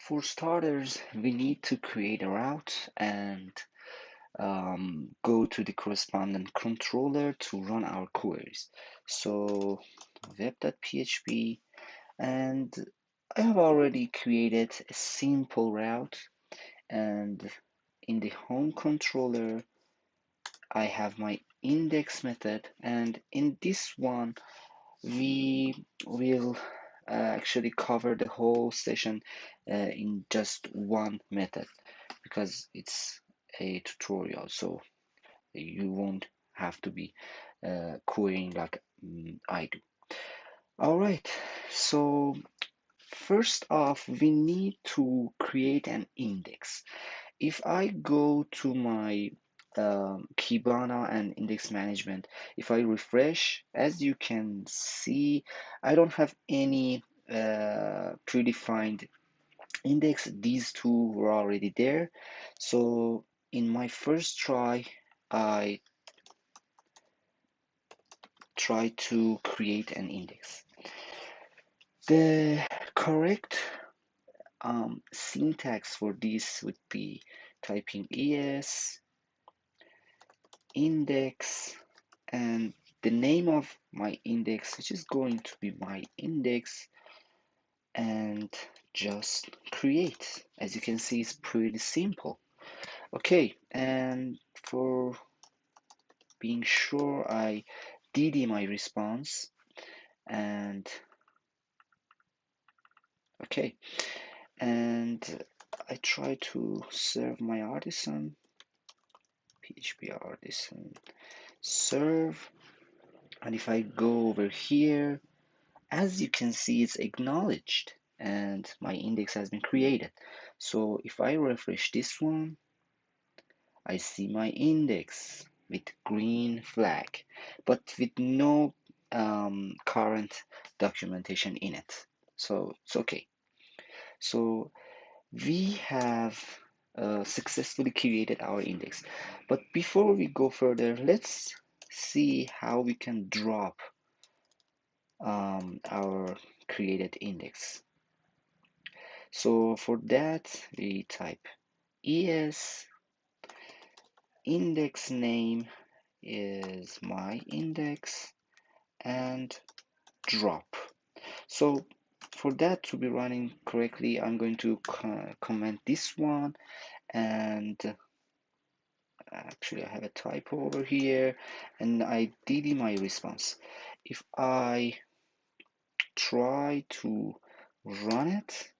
For starters, we need to create a route and go to the correspondent controller to run our queries. So web.php, and I have already created a simple route, and in the home controller I have my index method, and in this one we will actually cover the whole session in just one method because it's a tutorial, so you won't have to be querying like I do. All right, so first off, we need to create an index. If I go to my Kibana and index management, if I refresh, as you can see, I don't have any predefined index. These two were already there. So in my first try, I try to create an index. The correct syntax for this would be typing es index and the name of my index, which is going to be my index, and just create. As you can see, it's pretty simple. Okay, and for being sure, I dd my response, and okay, and I try to serve my artisan, php artisan serve, and if I go over here, as you can see, it's acknowledged and my index has been created. So if I refresh this one, I see my index with green flag, but with no current documentation in it. So it's okay. So we have successfully created our index. But before we go further, let's see how we can drop our created index. So for that, we type es index name is my index and drop. So for that to be running correctly, I'm going to comment this one, and actually I have a typo over here, and I dd my response. If I try to run it,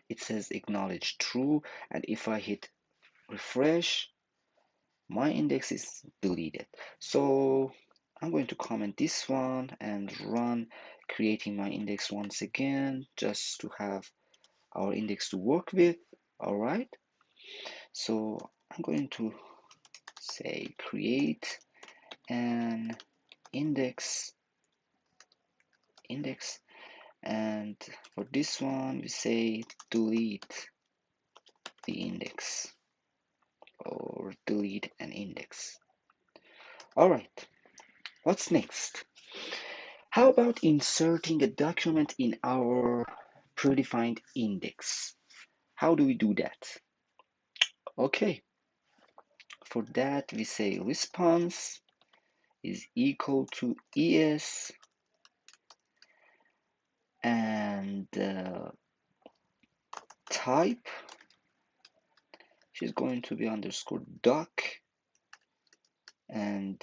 it says acknowledge true, and if I hit refresh, my index is deleted. So I'm going to comment this one and run, creating my index once again, just to have our index to work with. All right, so I'm going to say create an index, and for this one we say delete the index or delete an index. All right, what's next? How about inserting a document in our predefined index? How do we do that? Okay, for that we say response is equal to es and type, which is going to be underscore doc, and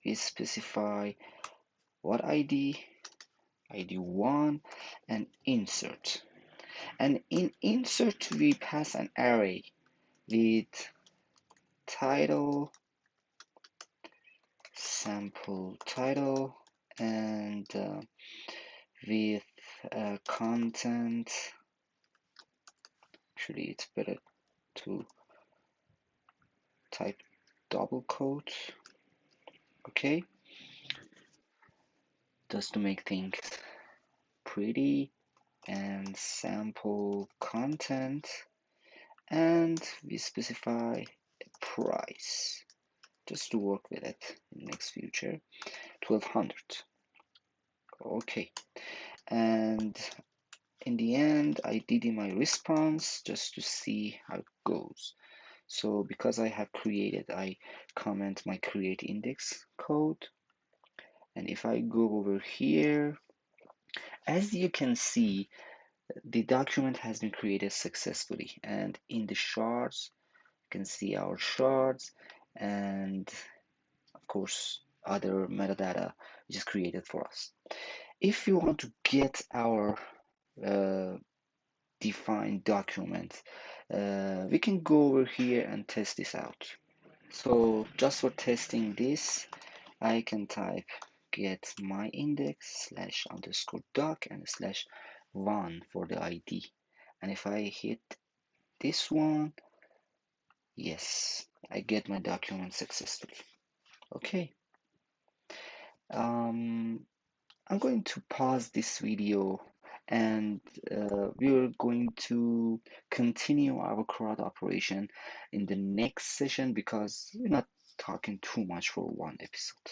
we specify what ID, ID1, and insert. And in insert, we pass an array with title, sample title, and with content. Actually, it's better to type double quote, okay, just to make things pretty, and sample content, and we specify a price just to work with it in the next future, 1200. Okay, and in the end, I did in my response just to see how it goes. So because I have created, I comment my create index code. And if I go over here, as you can see, the document has been created successfully. And in the shards, you can see our shards and of course other metadata which is created for us. If you want to get our defined document, we can go over here and test this out. So just for testing this, I can type get my index slash underscore doc and slash one for the ID. And if I hit this one, yes, I get my document successfully. Okay. I'm going to pause this video and we're going to continue our CRUD operation in the next session because we're not talking too much for one episode.